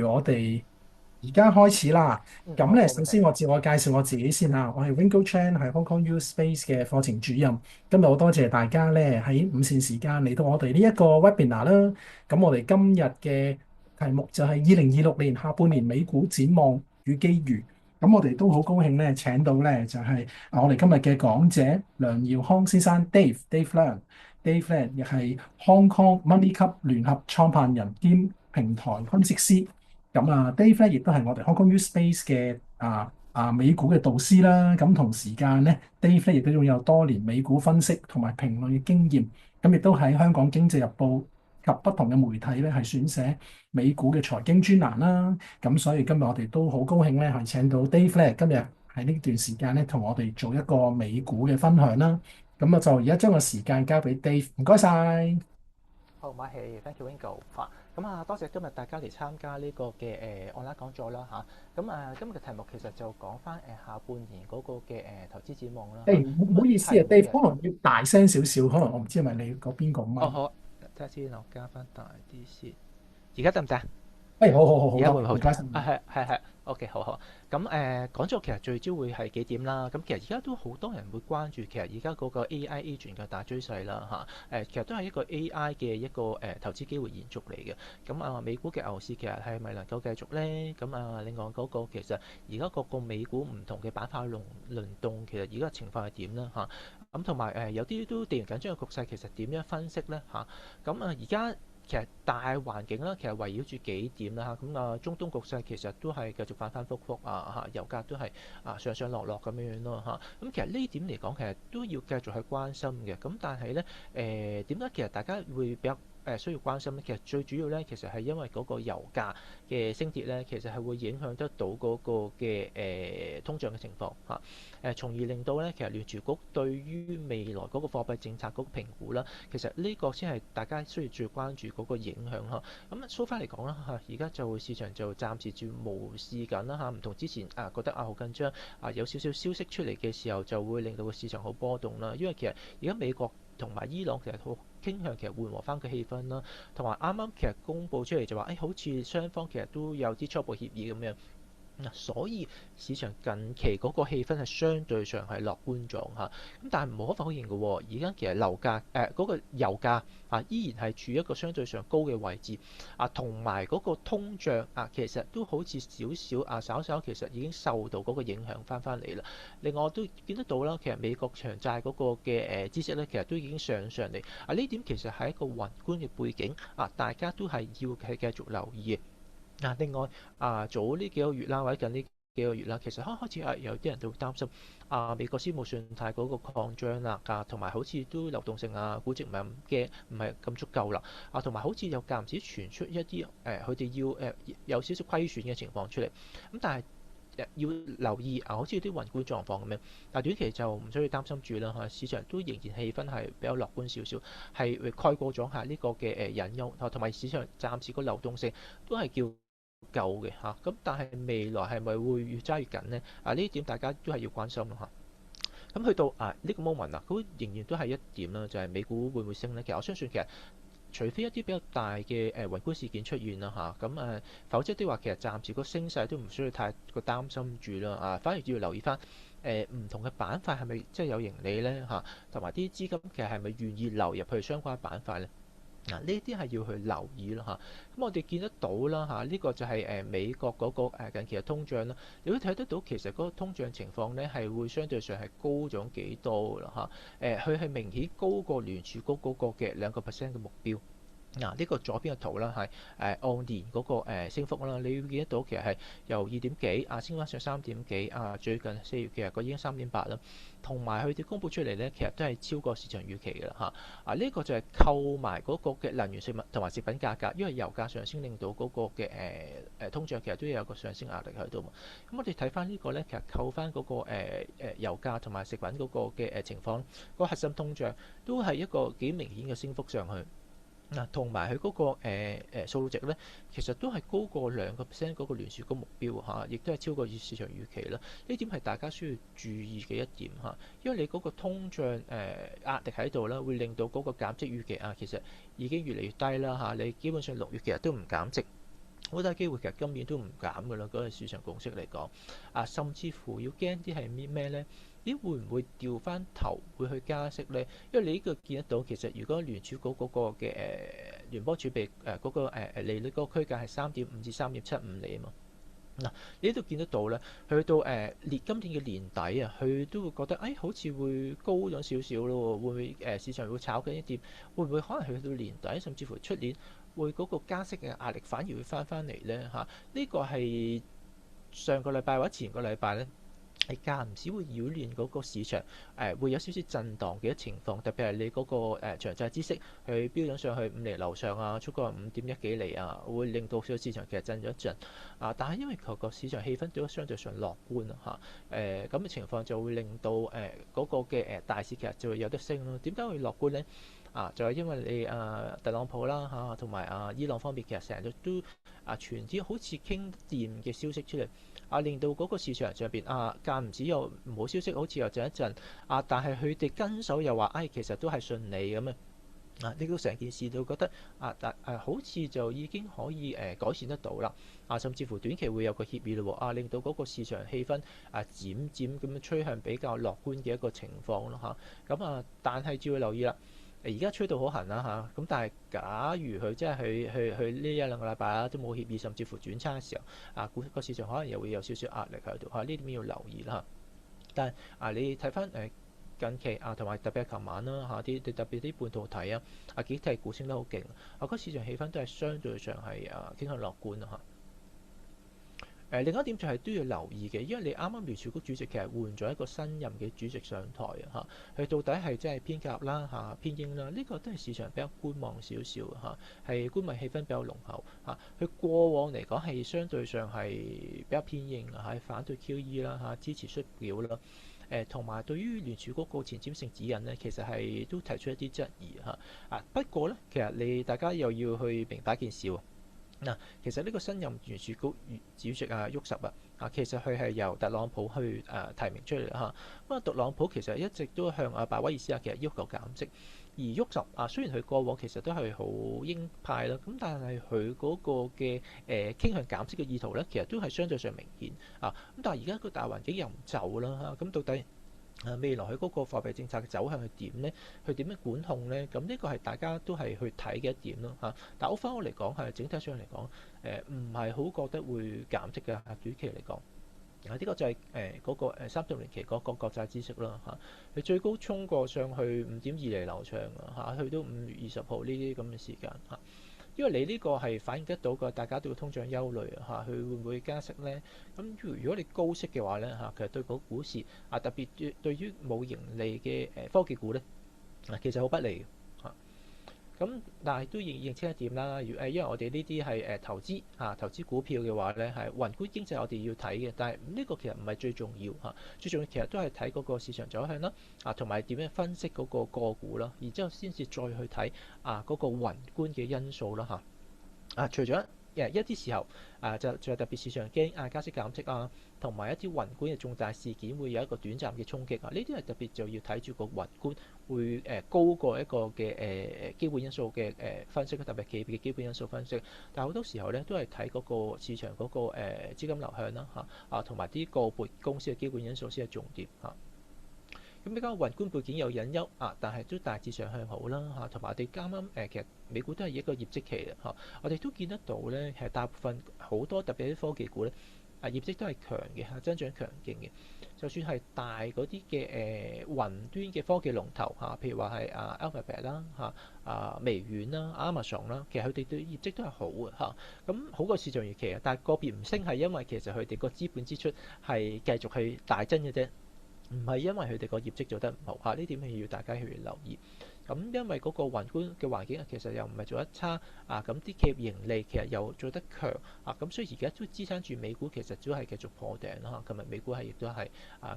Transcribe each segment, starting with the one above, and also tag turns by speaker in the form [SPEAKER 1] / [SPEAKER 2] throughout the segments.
[SPEAKER 1] 我哋而家開始啦。
[SPEAKER 2] 嗯，
[SPEAKER 1] 咁咧，
[SPEAKER 2] 好好，冇問題。
[SPEAKER 1] 首先我自我介紹我自己先啦。我係 Ringo Chan，係 Hong Kong U Space 嘅課程主任。今日好多謝大家咧喺午膳時間嚟到我哋呢一個 webinar 啦。咁我哋今日嘅題目就係2026年下半年美股展望與機遇。咁我哋都好高興咧請到咧就係我哋今日嘅講者梁耀康先生 Dave Lam。Dave 咧亦係 Hong Kong Money Club 聯合創辦人兼平台分析師。咁啊，Dave 咧亦都係我哋 Hong Kong U Space 嘅美股嘅導師啦。咁同時間咧，Dave 咧亦都擁有多年美股分析同埋評論嘅經驗。咁亦都喺香港經濟日報及不同嘅媒體咧係選寫美股嘅財經專欄啦。咁所以今日我哋都好高興咧係請到 Dave 咧今日喺呢段時間咧同我哋做一個美股嘅分享啦。咁我就而家將個時間交俾 Dave，唔該晒。
[SPEAKER 2] 好，馬戲，thank you Wingo。嚇，咁啊，多謝今日大家嚟參加呢個嘅online 講座啦嚇。咁今日嘅題目其實就講翻下半年嗰個嘅投資展望啦嚇。
[SPEAKER 1] 誒，唔
[SPEAKER 2] 咁啊，
[SPEAKER 1] 好意思啊，Dave，
[SPEAKER 2] 係嘅。
[SPEAKER 1] 可能要大聲少少，可能我唔知係咪你嗰邊個
[SPEAKER 2] 哦，
[SPEAKER 1] 咪。
[SPEAKER 2] 好，睇下先，我加翻大啲先。而家得唔得？
[SPEAKER 1] 誒，好好好好多，
[SPEAKER 2] 而家會唔會好啲？
[SPEAKER 1] 唔該晒。
[SPEAKER 2] 係，OK，好好。咁講咗其實聚焦會係幾點啦？咁其實而家都好多人會關注，其實而家嗰個 AI agent 嘅大趨勢啦嚇。其實都係一個 AI 嘅一個投資機會延續嚟嘅。咁美股嘅牛市其實係咪能夠繼續咧？咁另外嗰個其實而家各個美股唔同嘅板塊輪動，其實而家情況係點咧嚇？咁同埋有啲都地緣緊張嘅局勢，其實點樣分析咧嚇？咁而家其實大環境啦，其實圍繞住幾點啦嚇，咁中東局勢其實都係繼續反反覆覆油價都係上上落落咁樣樣咯嚇，咁其實呢點嚟講，其實都要繼續去關心嘅，咁但係咧點解其實大家會比較需要關心咧？其實最主要咧，其實係因為嗰個油價嘅升跌咧，其實係會影響得到嗰個嘅通脹嘅情況嚇，從而令到咧其實聯儲局對於未來嗰個貨幣政策嗰個評估啦。其實呢個先係大家需要最關注嗰個影響嚇。咁蘇翻嚟講啦嚇，而家就市場就暫時住無視緊啦嚇，唔同之前覺得好緊張有少少消息出嚟嘅時候，就會令到個市場好波動啦。因為其實而家美國同埋伊朗其實好傾向其實緩和翻個氣氛啦，同埋啱啱其實公佈出嚟就話好似雙方其實都有啲初步協議咁樣。所以市場近期嗰個氣氛係相對上係樂觀咗嚇，咁但係無可否認嘅喎，而家其實樓價嗰個油價依然係處於一個相對上高嘅位置同埋嗰個通脹其實都好似少少稍稍其實已經受到嗰個影響翻嚟啦。另外我都見得到啦，其實美國長債嗰個嘅孳息咧，其實都已經上嚟呢點其實係一個宏觀嘅背景大家都係要係繼續留意嘅。另外早呢幾個月啦，或者近呢幾個月啦，其實開始有啲人都會擔心美國私募信貸嗰個擴張啦，同埋好似都流動性估值唔係咁驚，唔係咁足夠啦，同埋好似有間唔時傳出一啲佢哋要有少少虧損嘅情況出嚟，咁但係要留意好似啲宏觀狀況咁樣，但短期就唔需要擔心住啦嚇，市場都仍然氣氛係比較樂觀少少，係蓋過咗下呢個嘅隱憂，同埋市場暫時個流動性都係叫夠嘅嚇，咁但係未來係咪會越揸越緊呢？呢點大家都係要關心咯嚇。咁去到呢個 moment 咁仍然都係一點啦，就係美股會唔會升呢？其實我相信其實除非一啲比較大嘅宏觀事件出現啦嚇，咁否則的話其實暫時個升勢都唔需要太過擔心住啦反而要留意翻唔同嘅板塊係咪即係有盈利呢嚇，同埋啲資金其實係咪願意流入去相關板塊呢？呢啲係要去留意咯嚇，咁我哋見得到啦嚇，呢個就係美國嗰個近期嘅通脹啦，你會睇得到其實嗰個通脹情況咧係會相對上係高咗幾多啦嚇，佢係明顯高過聯儲局嗰個嘅2%嘅目標。呢個左邊嘅圖啦，係按年嗰個升幅啦，你會見得到其實係由2.幾升翻上3.幾最近4月其實個已經3.8啦，同埋佢哋公佈出嚟咧，其實都係超過市場預期嘅啦嚇。呢個就係扣埋嗰個嘅能源食物同埋食品價格，因為油價上升令到嗰個嘅通脹其實都有個上升壓力喺度嘛。咁我哋睇翻呢個咧，其實扣翻嗰個油價同埋食品嗰個嘅情況，嗰個核心通脹都係一個幾明顯嘅升幅上去。同埋佢嗰個數值咧，其實都係高過2%嗰個聯儲局目標嚇，亦都係超過市場預期啦。呢點係大家需要注意嘅一點嚇，因為你嗰個通脹壓力喺度啦，會令到嗰個減息預期其實已經越嚟越低啦嚇。你基本上6月其實都唔減息。好大機會其實今年都唔減㗎啦，嗰個市場共識嚟講，甚至乎要驚啲係咩咧？咦，會唔會調翻頭會去加息咧？因為你呢個見得到，其實如果聯儲局嗰個嘅聯邦儲備嗰個利率嗰個區間係3.5至3.75厘啊嘛。嗱，你呢度見得到咧，去到今年嘅年底啊，佢都會覺得好似會高咗少少咯喎，會唔會市場會炒緊一啲？會唔會可能去到年底，甚至乎出年會嗰個加息嘅壓力反而會翻嚟咧嚇？呢個係上個禮拜或者前個禮拜咧，係間唔時會擾亂嗰個市場，會有少少震盪嘅情況，特別係你嗰個長債孳息佢飆咗上去5厘樓上啊，超過5.1幾厘啊，會令到個市場其實震咗一震但係因為個市場氣氛都相對上樂觀咁嘅情況就會令到嗰個嘅大市其實就會有得升咯。點解會樂觀呢？就係因為你特朗普啦同埋伊朗方面其實成日都傳啲好似傾掂嘅消息出嚟。令到嗰個市場上邊間唔止有唔好消息，好似又震一震但係佢哋跟手又話其實都係順利咁令到成件事都覺得好似就已經可以改善得到啦甚至乎短期會有個協議咯令到嗰個市場氣氛漸漸咁樣趨向比較樂觀嘅一個情況咯咁但係就要留意啦。而家吹到好痕啦咁但係假如佢真係去呢一兩個禮拜都冇協議，甚至乎轉差嘅時候股個市場可能又會有少少壓力喺度呢點要留意啦但係你睇翻近期同埋特別係琴晚啦啲特別啲半導體幾隻股升得好勁個市場氣氛都係相對上係傾向樂觀另一點就係都要留意嘅，因為你啱啱聯儲局主席其實換咗一個新任嘅主席上台佢到底係真係偏鴿啦偏鷹啦，呢個都係市場比較觀望少少係觀望氣氛比較濃厚佢過往嚟講係相對上係比較偏鷹係反對 QE 啦支持縮表啦同埋對於聯儲局個前瞻性指引呢，其實係都提出一啲質疑不過呢，其實你大家又要去明白一件事喎。其實呢個新任聯儲局主席沃什其實佢係由特朗普去提名出嚟咁特朗普其實一直都向鮑威爾斯其實要求減息，而沃什雖然佢過往其實都係好鷹派啦，咁但係佢嗰個嘅傾向減息嘅意圖咧，其實都係相對上明顯咁但係而家個大環境又唔就啦咁到底未來佢嗰個貨幣政策嘅走向係點呢？佢點樣管控呢？咁呢個係大家都係去睇嘅一點咯但係翻我嚟講係整體上嚟講，唔係好覺得會減息嘅短期嚟講。呢個就係嗰個30年期嗰個國債孳息啦佢最高衝過上去5.2厘樓上去到5月20號呢啲咁嘅時間因為你呢個係反映得到個大家對通脹憂慮佢會唔會加息呢？咁如果你高息嘅話呢其實對個股市特別對於冇盈利嘅科技股呢，其實好不利嘅咁但係都認清一點啦，因為我哋呢啲係投資股票嘅話呢係宏觀經濟我哋要睇嘅，但係呢個其實唔係最重要最重要其實都係睇嗰個市場走向啦同埋點樣分析嗰個個股啦，然之後先至再去睇嗰個宏觀嘅因素啦除咗一啲時候就特別市場驚加息減息同埋一啲宏觀嘅重大事件會有一個短暫嘅衝擊呢啲係特別就要睇住個宏觀會高過一個嘅基本因素嘅分析，特別企業嘅基本因素分析。但係好多時候咧都係睇嗰個市場嗰個資金流向啦同埋啲個別公司嘅基本因素先係重點咁比較宏觀背景有隱憂但係都大致上向好啦同埋我哋啱啱其實美股都係一個業績期我哋都見得到咧，係大部分好多特別啲科技股咧業績都係強嘅增長強勁嘅。就算係大嗰啲嘅雲端嘅科技龍頭譬如話係Alphabet 啦微軟啦 Amazon 啦，其實佢哋對業績都係好嘅咁好過市場預期但係個別唔升係因為其實佢哋個資本支出係繼續去大增嘅啫。唔係因為佢哋個業績做得唔好呢點係要大家去留意。咁因為嗰個宏觀嘅環境其實又唔係做得差咁啲企業盈利其實又做得強咁所以而家都支撐住美股其實都係繼續破頂啦今日美股係亦都係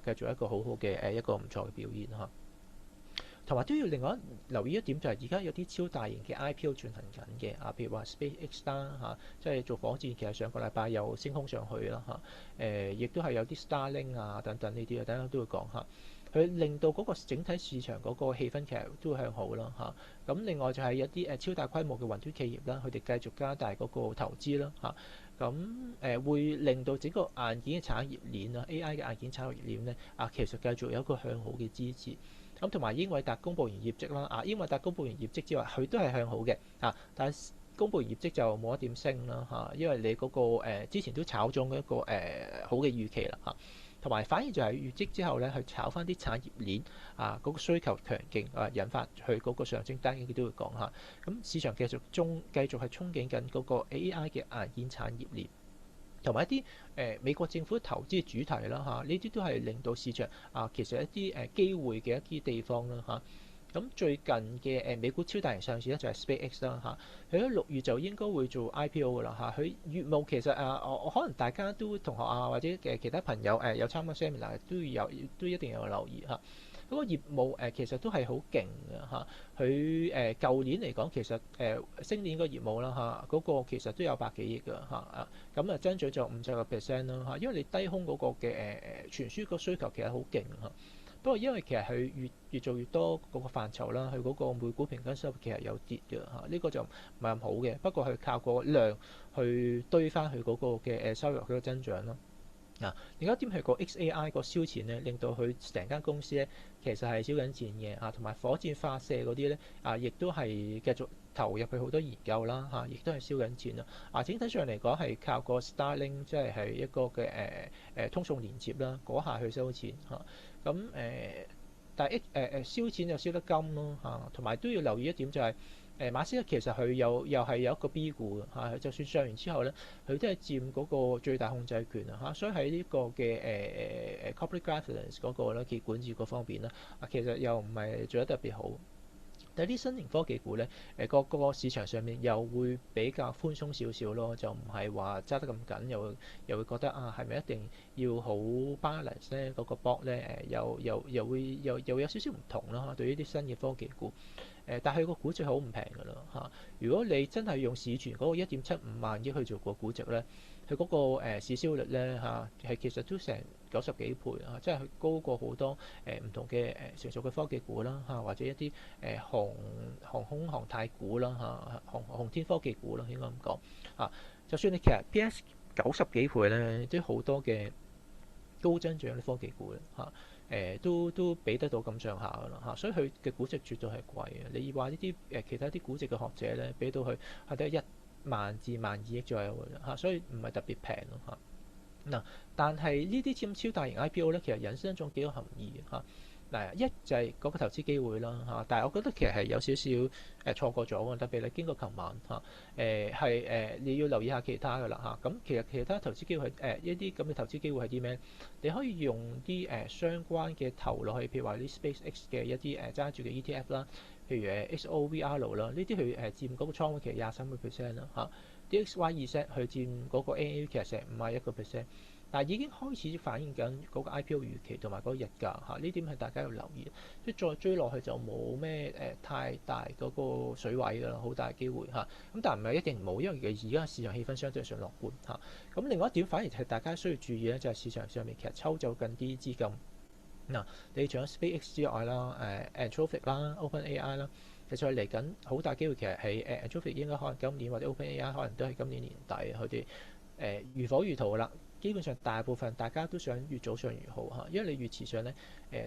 [SPEAKER 2] 繼續一個好好嘅一個唔錯嘅表現同埋都要另外留意一點就係而家有啲超大型嘅 IPO 進行緊嘅譬如話 SpaceX 啦即係做火箭，其實上個禮拜又升空上去啦亦都係有啲 Starlink 等等呢啲等陣都會講佢令到嗰個整體市場嗰個氣氛其實都向好啦咁另外就係有啲超大規模嘅雲端企業啦，佢哋繼續加大嗰個投資啦咁會令到整個硬件嘅產業鏈啊，AI 嘅硬件產業鏈咧其實繼續有一個向好嘅支持。咁同埋英偉達公佈完業績啦，英偉達公佈完業績之後，佢都係向好嘅但係公佈業績就冇一點升啦因為你嗰、之前都炒咗一個好嘅預期啦同埋反而就係業績之後咧，去炒翻啲產業鏈嗰個需求強勁引發佢嗰個上升，單嘅都會講下。咁市場繼續係憧憬緊嗰個 AI 嘅硬件產業鏈，同埋一啲美國政府投資嘅主題啦呢啲都係令到市場其實一啲機會嘅一啲地方啦咁最近嘅美股超大型上市咧就係 SpaceX 啦佢喺6月就應該會做 IPO 噶啦佢業務其實我可能大家都同學或者其他朋友有參加 seminar 都一定有留意嗰個業務其實都係好勁嘅佢舊年嚟講其實星年個業務啦嗰個其實都有百幾億嘅咁增長就50%啦因為你低空嗰個嘅傳輸個需求其實好勁不過因為其實佢越做越多嗰個範疇啦，佢嗰個每股平均收入其實有跌嘅呢個就唔係咁好嘅。不過佢靠個量去堆翻佢嗰個嘅收入嗰個增長咯。另一點係個 XAI 個燒錢咧，令到佢成間公司咧其實係燒緊錢嘅同埋火箭發射嗰啲咧亦都係繼續投入去好多研究啦亦都係燒緊錢啦整體上嚟講係靠個 Starlink 即係一個嘅通訊連接啦嗰下去收錢咁但係燒錢就燒得金咯同埋都要留意一點就係馬斯克其實佢又係有一個 B 股嘅就算上完之後咧，佢都係佔嗰個最大控制權所以喺呢個嘅corporate governance 嗰個咧，企業管治嗰方面咧其實又唔係做得特別好。但係啲新型科技股咧，個市場上面又會比較寬鬆少少咯，就唔係話揸得咁緊，又會覺得係咪一定要好 balance 咧？嗰個 box 咧又會有少少唔同咯。對於啲新嘅科技股，但係個估值好唔平㗎啦如果你真係用市傳嗰個1.75萬億去做個估值咧，佢嗰個市銷率咧係其實都成90幾倍即係佢高過好多唔同嘅成熟嘅科技股啦或者一啲航空航太股啦航天科技股啦應該咁講就算你其實 PS 90幾倍咧，都好多嘅高增長啲科技股都俾得到咁上下噶啦所以佢嘅估值絕對係貴嘅。你話呢啲其他啲估值嘅學者咧，俾到佢係得1萬至1.2億左右嘅所以唔係特別平咯但係呢啲超大型 IPO 咧，其實引申咗幾個含義一就係嗰個投資機會啦但係我覺得其實係有少少錯過咗特別你經過琴晚你要留意下其他噶啦咁其實其他投資機會一啲咁嘅投資機會係啲咩？你可以用啲相關嘅投落去，譬如話啲 SpaceX 嘅一啲揸住嘅 ETF 啦，譬如XOVR 啦，呢啲佢佔嗰個倉位其實23%啦DXYZ 佢佔嗰個 NA 其實成51%。但係已經開始反映緊嗰個 IPO 預期同埋嗰個日價呢點係大家要留意。即係再追落去就冇咩太大嗰個水位㗎啦，好大機會咁但係唔係一定冇，因為而家市場氣氛相對上樂觀咁另外一點反而係大家需要注意咧，就係市場上面其實抽走緊啲資金你除咗 SpaceX 之外啦Anthropic 啦 OpenAI 啦，其實嚟緊好大機會其實係Anthropic 應該可能今年或者 OpenAI 可能都係今年年底佢哋如火如荼啦。基本上大部分大家都想越早上越好因為你越遲上咧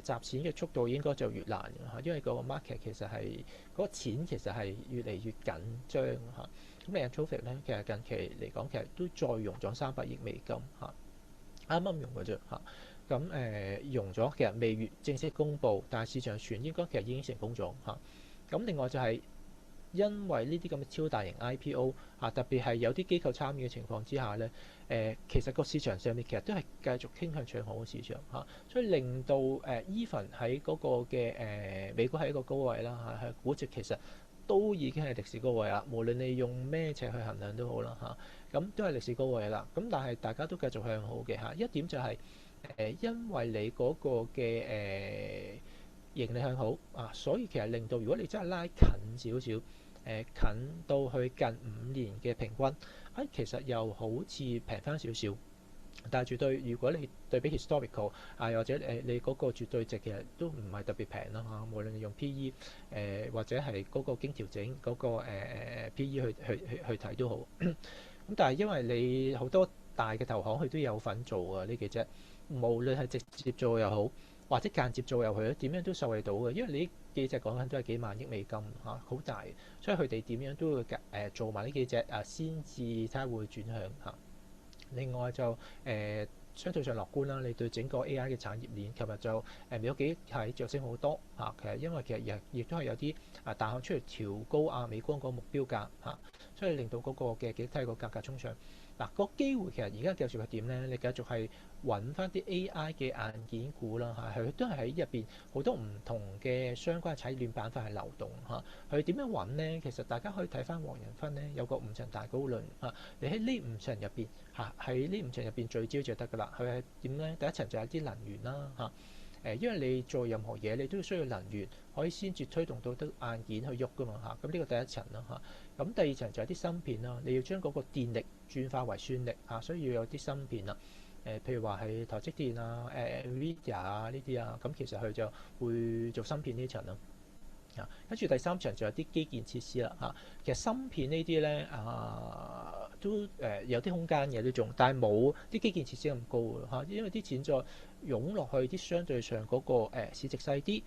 [SPEAKER 2] 集錢嘅速度應該就越難因為個 market 其實係嗰個錢其實係越嚟越緊張咁你 Anthropic 咧其實近期嚟講其實都再融咗300億美金啱啱融嘅啫咁融咗其實未正式公佈，但係市場傳應該其實已經成功咗咁另外就係因為呢啲咁嘅超大型 IPO 特別係有啲機構參與嘅情況之下咧其實個市場上面其實都係繼續傾向唱好嘅市場所以令到even 喺嗰個嘅美股係一個高位啦係估值其實都已經係歷史高位啦，無論你用咩尺去衡量都好啦咁都係歷史高位啦。咁但係大家都繼續向好嘅一點就係因為你嗰個嘅盈利向好所以其實令到如果你真係拉近少少近到去近5年嘅平均其實又好似平翻少少，但係絕對如果你對比 historical 或者你嗰個絕對值其實都唔係特別平啦無論你用 PE 或者係嗰個經調整嗰個PE去睇都好咁但係因為你好多大嘅投行佢都有份做啊呢幾隻，無論係直接做又好，或者間接做又好，點樣都受惠到嘅。因為你呢幾隻講緊都係幾萬億美金嚇，好大，所以佢哋點樣都會做埋呢幾隻先至睇下會轉向嚇。另外就相對上樂觀啦，你對整個 AI 嘅產業鏈，琴日就美國幾係著升好多嚇。其實因為其實亦都係有啲大行出嚟調高美光嗰個目標價嚇，所以令到嗰個嘅記憶體個價格衝上。嗱，個機會其實而家繼續係點咧？你繼續係揾翻啲 AI 嘅硬件股啦嚇，佢都係喺入邊好多唔同嘅相關產業鏈板塊係流動嚇。佢點樣揾咧？其實大家可以睇翻黃仁勳咧有個五層大高論嚇，你喺呢五層入邊嚇，喺呢五層入邊聚焦就得㗎啦。佢係點咧？第一層就係啲能源啦嚇。因為你做任何嘢，你都需要能源可以先至推動到得硬件去喐㗎嘛嚇。咁呢個第一層啦嚇。咁第二層就係啲芯片啦，你要將嗰個電力轉化為算力嚇，所以要有啲芯片啦。譬如話係台積電啊、NVIDIA 啊呢啲啊，咁其實佢就會做芯片呢層啦。跟住第三層就有啲基建設施啦嚇。其實芯片呢啲咧都有啲空間嘅呢種，但係冇啲基建設施咁高嚇，因為啲錢再湧落去啲相對上嗰個市值細啲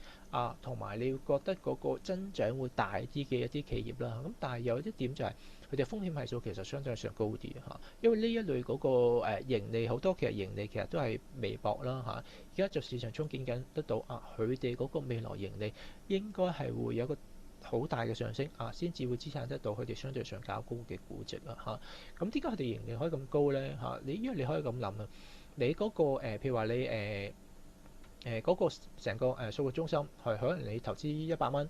[SPEAKER 2] 同埋你會覺得嗰個增長會大啲嘅一啲企業啦。咁但係有一點就係佢哋風險係數其實相對上高啲嚇，因為呢一類嗰個盈利好多其實盈利其實都係微薄啦嚇。而家就市場憧憬緊得到佢哋嗰個未來盈利應該係會有一個好大嘅上升先至會資產得到佢哋相對上較高嘅估值嚇。咁點解佢哋盈利可以咁高咧嚇？因為你可以咁諗啊，你嗰個譬如話你嗰個成個數據中心係可能你投資100蚊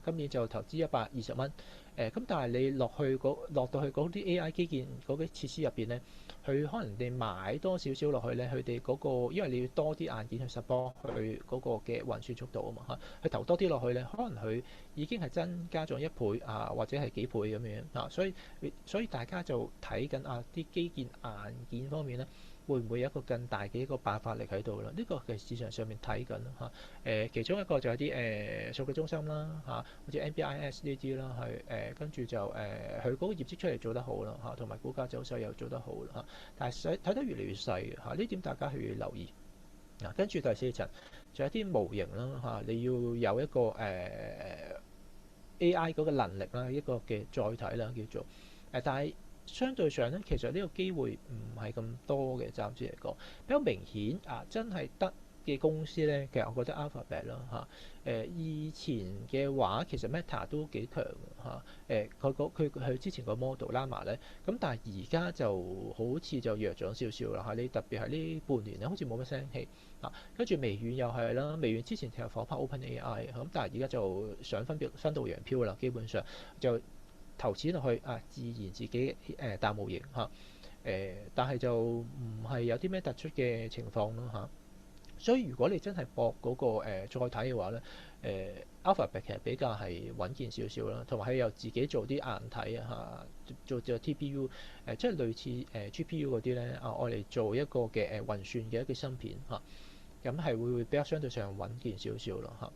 [SPEAKER 2] 今年就投資120蚊咁，但係你落到去嗰啲 AI 基建嗰啲設施入邊咧，佢可能你買多少少落去咧，佢哋嗰個因為你要多啲硬件去 support 佢嗰個嘅運算速度啊嘛嚇，佢投多啲落去咧，可能佢已經係增加咗1倍或者係幾倍咁樣所以大家就睇緊啲基建硬件方面咧，會唔會有一個更大嘅一個爆發力喺度啦？呢個嘅市場上面睇緊嚇。其中一個就係啲數據中心啦嚇，好似 NBIS 呢啲啦，係跟住就佢嗰個業績出嚟做得好啦嚇，同埋股價走勢又做得好啦嚇。但係睇得越嚟越細嚇，呢點大家係要留意。跟住第四層就係啲模型啦嚇，你要有一個AI 嗰個能力啦，一個嘅載體啦叫做但係相對上咧，其實呢個機會唔係咁多嘅，暫時嚟講比較明顯真係得嘅公司咧，其實我覺得 Alphabet 啦以前嘅話其實 Meta 都幾強嚇，佢之前個 model Llama 咧，咁但係而家就好似就弱咗少少啦嚇，你特別係呢半年咧，好似冇乜聲氣跟住微軟又係啦，微軟之前其實火拍 OpenAI 咁，但係而家就想分道揚鑣啦，基本上就投錢落去自然自己大模型嚇但係就唔係有啲咩突出嘅情況咯嚇。所以如果你真係搏嗰個載體嘅話咧，Alphabet 其實比較係穩健少少啦，同埋佢又自己做啲硬體做 TPU 即係類似GPU 嗰啲咧愛嚟做一個嘅運算嘅一個芯片咁係會比較相對上穩健少少咯嚇。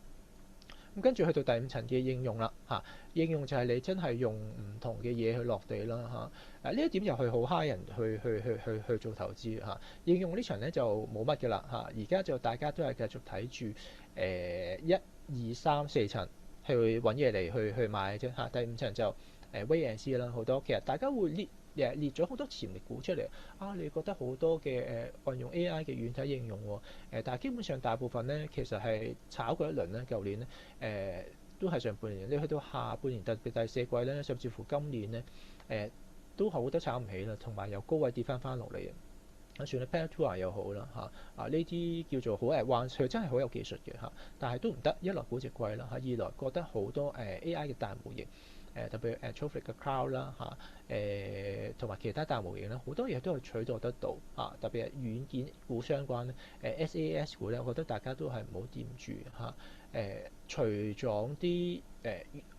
[SPEAKER 2] 咁跟住去到第五層嘅應用啦應用就係你真係用唔同嘅嘢去落地啦呢一點又係好蝦人去做投資應用呢層咧就冇乜嘅啦而家就大家都係繼續睇住1、2、3、4層去揾嘢嚟去買啫第五層就wait and see啦，好多其實大家會列咗好多潛力股出嚟你覺得好多嘅運用 AI 嘅軟體應用但係基本上大部分咧其實係炒過一輪咧，舊年咧都係上半年，你去到下半年特別第四季咧，甚至乎今年咧都好多炒唔起啦，同埋由高位跌翻落嚟算啦 Palantir 又好啦呢啲叫做好 advanced，佢真係好有技術嘅但係都唔得，一來估值貴啦二來覺得好多AI 嘅大模型特別Anthropic 嘅 Cloud 啦同埋其他大模型咧，好多嘢都係取代得到特別係軟件股相關咧SAS 股咧，我覺得大家都係唔好掂住除咗啲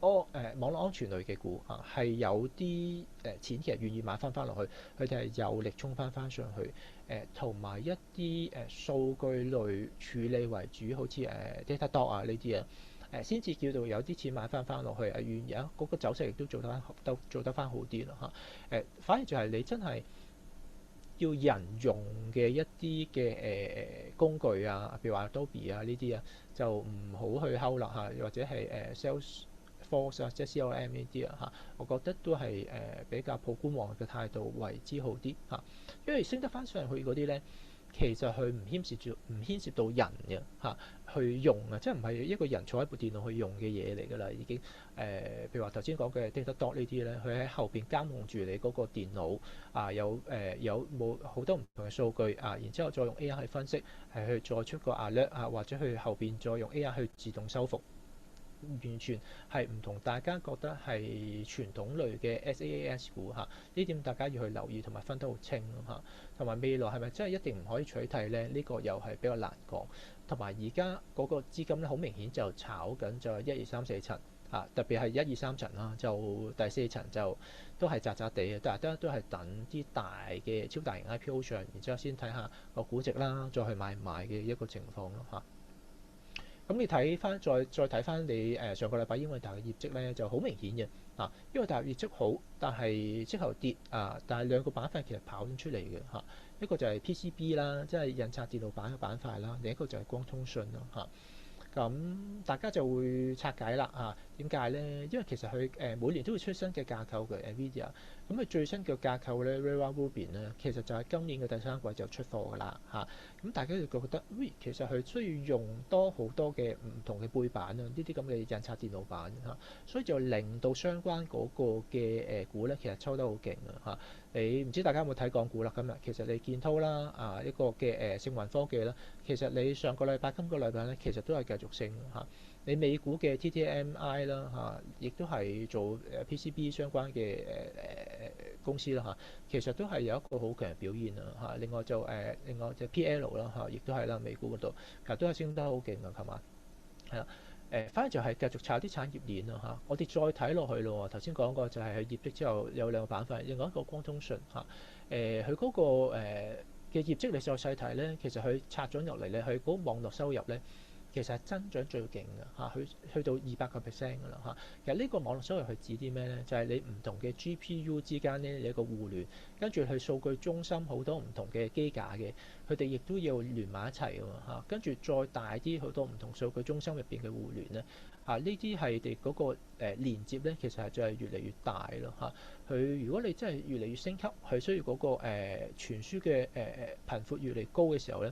[SPEAKER 2] 網絡安全類嘅股係有啲錢其實願意買翻落去，佢哋係有力衝翻上去同埋一啲數據類處理為主，好似Datadog呢啲先至叫做有啲錢買翻落去啊，而家嗰個走勢亦都做得翻好啲啦嚇。反而就係你真係要人用嘅一啲嘅工具啊，譬如話 Adobe 啊呢啲啊，就唔好去睺啦嚇，或者係Salesforce 啊，即係 CRM 呢啲啊嚇，我覺得都係比較抱觀望嘅態度為之好啲嚇，因為升得翻上去嗰啲咧。其實佢唔牽涉到人嘅嚇，去用啊，即係唔係一個人坐喺部電腦去用嘅嘢嚟㗎啦，已經譬如話頭先講嘅 Datadog 呢啲咧，佢喺後邊監控住你嗰個電腦啊，有冇好多唔同嘅數據啊，然之後再用 AI 去分析，係去再出個 alert 啊，或者去後邊再用 AI 去自動修復。完全係唔同大家覺得係傳統類嘅 SaaS 股嚇，呢點大家要去留意同埋分得好清嚇。同埋未來係咪真係一定唔可以取替咧？呢個又係比較難講。同埋而家嗰個資金咧，好明顯就炒緊就係1、2、3、4層嚇，特別係1、2、3層啦，就第4層就都係渣渣地嘅，但係都係等啲大嘅超大型 IPO 上，然之後先睇下個估值啦，再去買唔買嘅一個情況咯嚇。咁你睇翻再睇翻你上個禮拜英偉達嘅業績咧，就好明顯嘅啊，因為大業績好，但係之後跌啊，但係兩個板塊其實跑咗出嚟嘅嚇，一個就係 PCB 啦，即係印刷電路板嘅板塊啦，另一個就係光通訊咯嚇。咁大家就會拆解啦嚇，點解咧？因為其實佢每年都會出新嘅架構嘅 NVIDIA，咁佢最新嘅架構咧 Vera Rubin 咧，其實就係今年嘅第三季就出貨㗎啦嚇。咁大家就覺得，喂，其實佢需要用多好多嘅唔同嘅背板啊，呢啲咁嘅印刷電路板嚇，所以就令到相關嗰個嘅股咧，其實抽得好勁啊嚇。你唔知大家有冇睇港股啦？今日其實你建滔啦啊一個嘅盛雲科技啦，其實你上個禮拜、今個禮拜咧，其實都係繼續升嚇。你美股嘅 TTMI 啦嚇，亦都係做PCB 相關嘅公司啦嚇，其實都係有一個好強嘅表現啊嚇。另外就 PL 啦嚇，亦都係啦，美股嗰度其實都係升得好勁啊，琴晚係啦。反而就係繼續炒啲產業鏈啊嚇，我哋再睇落去咯。頭先講過就係佢業績之後有兩個板塊，另外一個光通訊嚇，佢嗰個嘅業績你再細睇咧，其實佢拆咗落嚟咧，佢嗰個網絡收入咧。其實係增長最勁嘅嚇，去到200%㗎啦嚇。其實呢個網絡收入係指啲咩咧？就係、是、你唔同嘅 GPU 之間咧有一個互聯，跟住佢數據中心好多唔同嘅機架嘅，佢哋亦都要連埋一齊㗎嘛嚇。跟住再大啲好多唔同數據中心入邊嘅互聯咧嚇，呢啲係哋嗰個連接咧，其實係就係越嚟越大咯嚇。佢如果你真係越嚟越升級，佢需要嗰、那個傳輸嘅頻闊越嚟高嘅時候咧。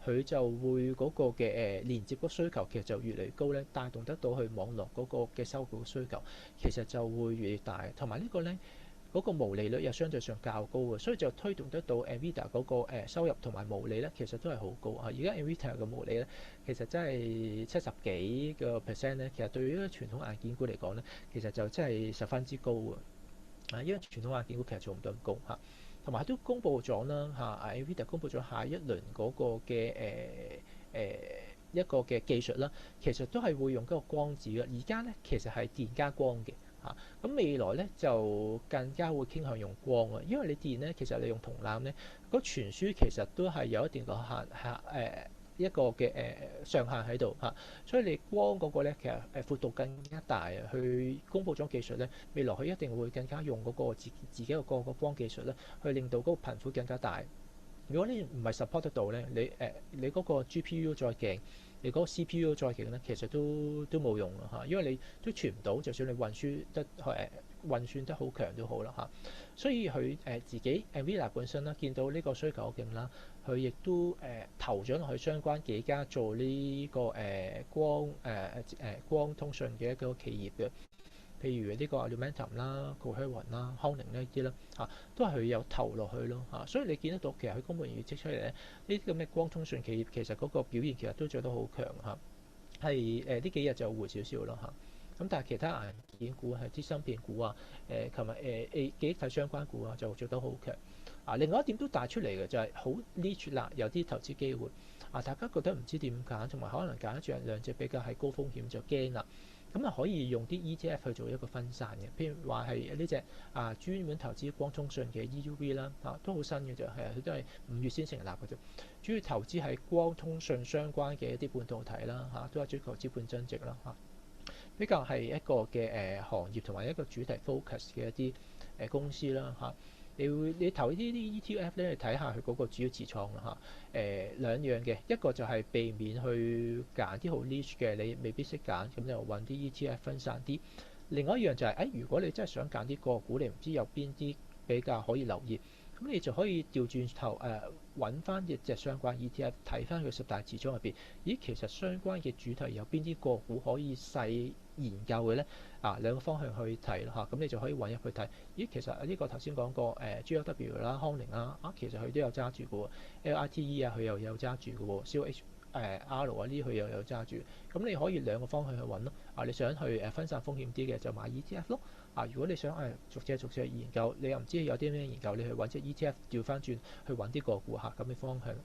[SPEAKER 2] 佢就會嗰個嘅連接嗰需求其實就越嚟越高咧，帶動得到佢網絡嗰個嘅收購需求，其實就會越嚟越大。同埋呢個咧嗰個毛利率又相對上較高嘅，所以就推動得到 NVIDIA 嗰個收入同埋毛利咧，其實都係好高啊！而家 NVIDIA 嘅毛利咧，其實真係70幾個 percent 咧，其實對於傳統硬件股嚟講咧，其實就真係十分之高啊！因為傳統硬件股其實做唔到咁高嚇。同埋都公布咗啦嚇 NVIDIA 公布咗下一輪嗰個嘅一個嘅技術啦，其實都係會用嗰個光子嘅。而家咧其實係電加光嘅嚇，咁未來咧就更加會傾向用光啊，因為你電咧其實你用銅纜咧，嗰傳輸其實都係有一定個一個嘅上限喺度嚇，所以你光嗰個咧其實闊度更加大啊。佢公布咗技術咧，未來佢一定會更加用嗰個自己個光技術咧，去令到嗰個頻寬更加大。如果你唔係 support 得到咧，你嗰個 GPU 再勁，你嗰個 CPU 再勁咧，其實都冇用啊嚇，因為你都傳唔到，就算你運算得好強都好啦嚇。所以佢自己 NVIDIA 本身啦，見到呢個需求好勁啦，佢亦都投咗落去相關幾家做呢個光通訊嘅一個企業嘅。譬如呢個 Lumentum 啦、Coherent 啦、康寧呢啲啦嚇，都係佢有投落去咯嚇，所以你見得到其實佢公布完業績出嚟咧，呢啲咁嘅光通訊企業其實嗰個表現其實都做得好強嚇，係呢幾日就回少少咯嚇。咁但係其他硬件股係啲芯片股啊，琴日記憶體相關股啊就做得好強啊。另外一點都帶出嚟嘅就係好 niche 啦，有啲投資機會啊，大家覺得唔知點揀，同埋可能揀一兩隻比較係高風險就驚啦。咁啊可以用啲 ETF 去做一個分散嘅，譬如話係呢隻專門投資光通訊嘅 EUV 啦，都好新嘅啫，係佢都係5月先成立嘅啫，主要投資係光通訊相關嘅一啲半導體啦，都係追求資本增值啦嚇。比較係一個嘅行業同埋一個主題 focus 嘅一啲公司啦嚇。你投呢啲 ETF 咧，你睇下佢嗰個主要持倉啦嚇。兩樣嘅，一個就係避免去揀啲好 niche 嘅，你未必識揀，咁就揾啲 ETF 分散啲。另外一樣就係、如果你真係想揀啲個股，你唔知有邊啲比較可以留意，咁你就可以調轉頭揾翻一隻相關 ETF，睇翻佢十大持倉入邊，咦，其實相關嘅主題有邊啲個股可以細研究嘅咧？兩個方向去睇咯嚇，咁你就可以揾入去睇。咦，其實呢個頭先講過GLW 啦、康寧啦，其實佢都有揸住嘅喎，LITE 佢又有揸住嘅喎，COH R 呢啲佢又有揸住。咁你可以兩個方向去揾咯。你想去分散風險啲嘅就買 ETF 咯。如果你想逐隻去研究，你又唔知有啲咩研究，你去揾隻 ETF 調翻轉去揾啲個股嚇咁嘅方向。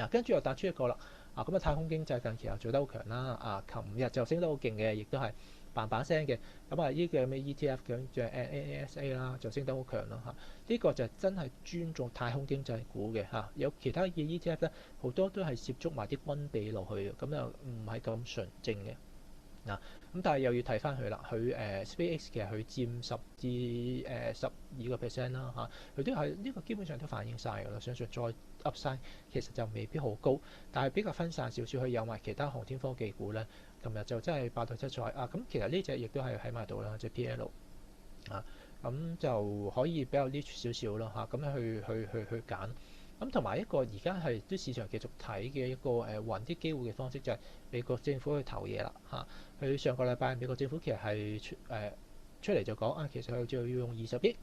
[SPEAKER 2] 跟住又彈出一個啦。咁太空經濟近期又做得好強啦。琴日就升得好勁嘅，亦都係嘭嘭聲嘅。呢個咩 ETF 咁就 NASA 啦，就升得好強啦嚇。呢個就真係專做太空經濟股嘅嚇。有其他嘅 ETF 咧，好多都係涉足埋啲軍備落去嘅，咁又唔係咁純正嘅。咁但係又要睇翻佢啦，佢SpaceX 其實佢佔12%啦嚇，佢都係呢個基本上都反映晒㗎啦。相信再 Upside 其實就未必好高，但係比較分散少少，佢有埋其他航天科技股咧。琴日就真係爆到七彩咁其實呢隻亦都係喺埋度啦，即係 PL 咁就可以比較 niche 少少咯嚇，咁樣去揀。同埋一個而家係都市場繼續睇嘅一個揾啲機會嘅方式，就係美國政府去投嘢啦嚇。佢上個禮拜美國政府其實係出嚟就講其實佢就要用20億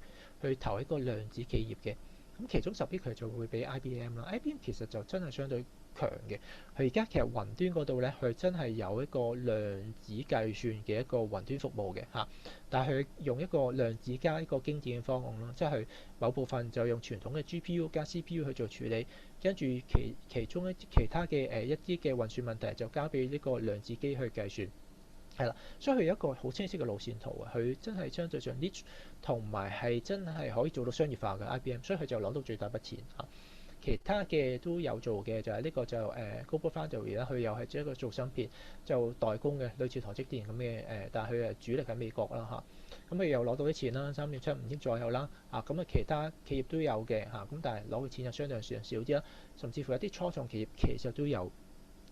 [SPEAKER 2] 去投一個量子企業嘅。咁其中10億佢就會俾 IBM 啦。IBM 其實就真係相對強嘅。佢而家其實雲端嗰度咧，佢真係有一個量子計算嘅一個雲端服務嘅嚇。但係佢用一個量子加一個經典嘅方案咯，即係佢某部分就用傳統嘅 GPU 加 CPU 去做處理，跟住其中其他嘅一啲嘅運算問題就交俾呢個量子機去計算。係啦，所以佢有一個好清晰嘅路線圖啊！佢真係相對上 niche，同埋係真係可以做到商業化嘅 IBM，所以佢就攞到最大筆錢嚇。其他嘅都有做嘅，就係呢個就Global Foundry 啦，佢又係一個做芯片就代工嘅，類似台積電咁嘅但係佢係主力喺美國啦嚇。咁佢又攞到啲錢啦，3.75億左右啦。咁其他企業都有嘅嚇，咁但係攞嘅錢就相對上少啲啦，甚至乎有啲初創企業其實都有。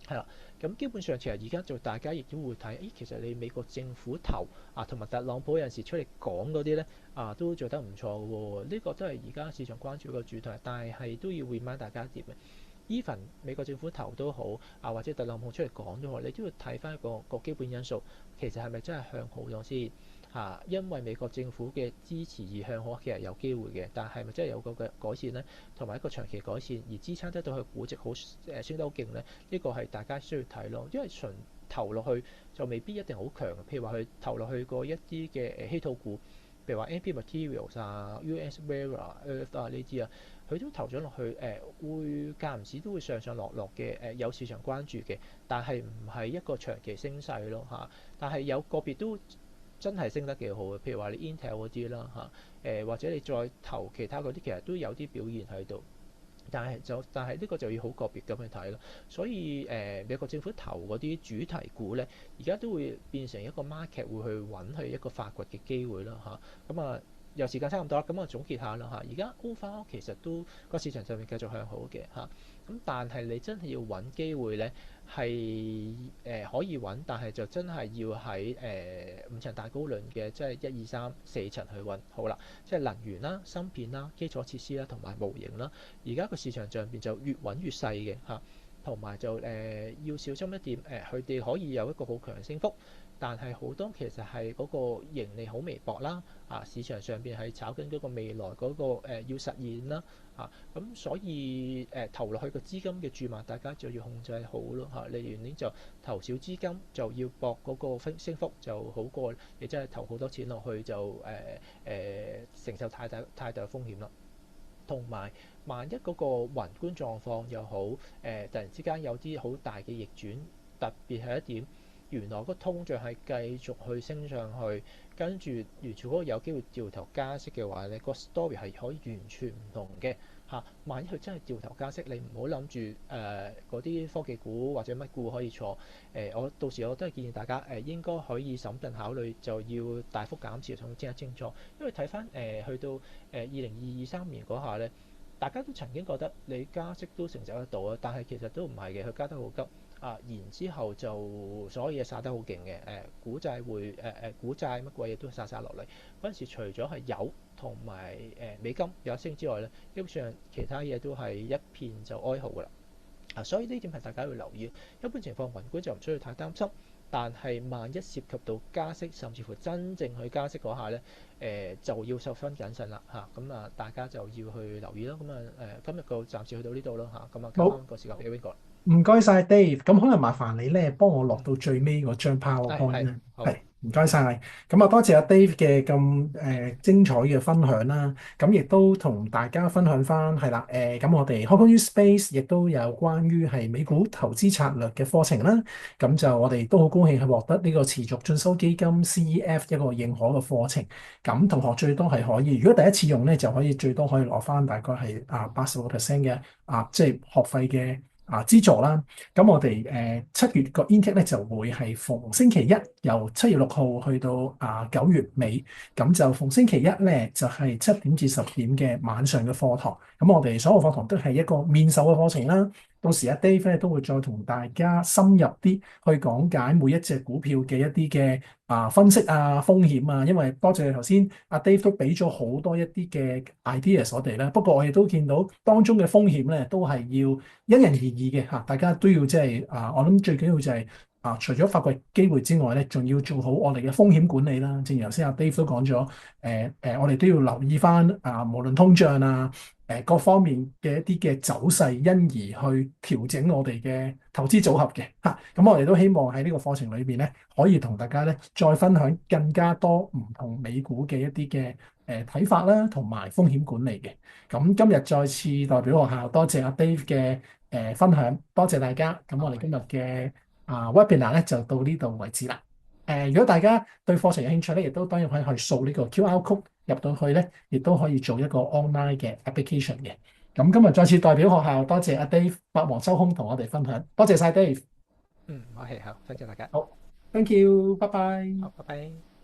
[SPEAKER 2] 係啦，咁基本上其實而家就大家亦都會睇，其實你美國政府投同埋特朗普有陣時出嚟講嗰啲咧都做得唔錯嘅喎。呢個都係而家市場關注嘅主題，但係都要 remind 大家一點嘅。even 美國政府投都好或者特朗普出嚟講都好，你都要睇翻個基本因素，其實係咪真係向好咗先？因為美國政府嘅支持而向好，其實有機會嘅，但係咪真係有個嘅改善呢？同埋一個長期改善而支撐得到佢估值好升得好勁呢？呢個係大家需要睇咯，因為純投落去就未必一定好強。譬如話佢投落去過一啲嘅稀土股，譬如話 MP Materials US Rare Earth 呢啲佢都投咗落去會間唔時都會上上落落嘅有市場關注嘅，但係唔係一個長期升勢咯但係有個別都真係升得幾好嘅，譬如話你 Intel 嗰啲啦或者你再投其他嗰啲，其實都有啲表現喺度。但係呢個就要好個別咁去睇咯。所以美國政府投嗰啲主題股咧，而家都會變成一個 market 會去揾佢一個發掘嘅機會啦咁又時間差唔多啦，咁總結下啦而家 overall 其實都個市場上面繼續向好嘅咁但係你真係要揾機會咧，係可以揾，但係就真係要喺五層大高輪嘅，即係1、2、3、4層去揾好啦。即係能源啦、芯片啦、基礎設施啦同埋模型啦。而家個市場上邊就越揾越細嘅同埋就要小心一點佢哋可以有一個好強嘅升幅，但係好多其實係嗰個盈利好微薄啦市場上邊係炒緊嗰個未來嗰個要實現啦咁所以投落去個資金嘅注碼，大家就要控制好咯例如你就投少資金就要搏嗰個升幅就好過你真係投好多錢落去就承受太大風險啦。同埋萬一嗰個宏觀狀況又好突然之間有啲好大嘅逆轉，特別係一點原來個通脹係繼續去升上去，跟住聯儲嗰個有機會掉頭加息嘅話咧，個 story 係可以完全唔同嘅嚇，萬一佢真係掉頭加息，你唔好諗住嗰啲科技股或者乜股可以坐。我到時我都係建議大家應該可以審慎考慮，就要大幅減持同精一精裝，因為睇翻去到2023年嗰下咧，大家都曾經覺得你加息都承受得到啊，但係其實都唔係嘅，佢加得好急。然之後就所有嘢殺得好勁嘅，股債股債乜鬼嘢都殺落嚟。嗰陣時除咗係油同埋美金有一升之外咧，基本上其他嘢都係一片就哀嚎㗎啦。所以呢點係大家要留意。一般情況，宏觀就唔需要太擔心，但係萬一涉及到加息，甚至乎真正去加息嗰下咧，就要十分謹慎啦嚇。咁大家就要去留意啦。咁今日個暫時去到呢度啦嚇。咁交
[SPEAKER 1] 好，
[SPEAKER 2] 翻個時間俾 Wing 哥。
[SPEAKER 1] 唔該晒 Dave，咁可能麻煩你咧幫我落到最尾嗰張 PowerPoint
[SPEAKER 2] 係
[SPEAKER 1] 咧，
[SPEAKER 2] 好。
[SPEAKER 1] 係唔該晒。咁啊多謝阿 Dave 嘅咁精彩嘅分享啦，咁亦都同大家分享翻係啦，咁我哋 Hong Kong U Space 亦都有關於係美股投資策略嘅課程啦，咁就我哋都好高興係獲得呢個持續進修基金 CEF 一個認可嘅課程，咁同學最多係可以，如果第一次用咧就可以最多可以攞翻大概係80%嘅即係學費嘅資助啦。咁我哋7月個 intake 咧就會係逢星期一由7月6號去到9月尾，咁就逢星期一咧就係7點至10點嘅晚上嘅課堂。咁我哋所有課堂都係一個面授嘅課程啦。到時阿 Dave 咧都會再同大家深入啲去講解每一隻股票嘅一啲嘅分析風險啊。因為多謝頭先阿 Dave 都俾咗好多一啲嘅 ideas 我哋啦。不過我亦都見到當中嘅風險咧都係要因人而異嘅嚇，大家都要即係我諗最緊要就係除咗發掘機會之外咧，仲要做好我哋嘅風險管理啦。正如頭先阿 Dave 都講咗，我哋都要留意翻無論通脹各方面嘅一啲嘅走勢，因而去調整我哋嘅投資組合嘅嚇。咁我哋都希望喺呢個課程裏邊咧，可以同大家咧再分享更加多唔同美股嘅一啲嘅睇法啦，同埋風險管理嘅。咁今日再次代表學校多謝阿 Dave 嘅分享，多謝大家。咁我哋今日嘅webinar 咧就到呢度為止啦。如果大家對課程有興趣咧，亦都當然可以去掃呢個 QR code 入到去咧，亦都可以做一個 online 嘅 application 嘅。咁今日再次代表學校多謝阿 Dave 百忙抽空同我哋分享，多謝晒 Dave。
[SPEAKER 2] 我係好，多謝大家。
[SPEAKER 1] 好，thank you，拜拜。
[SPEAKER 2] 好，拜拜。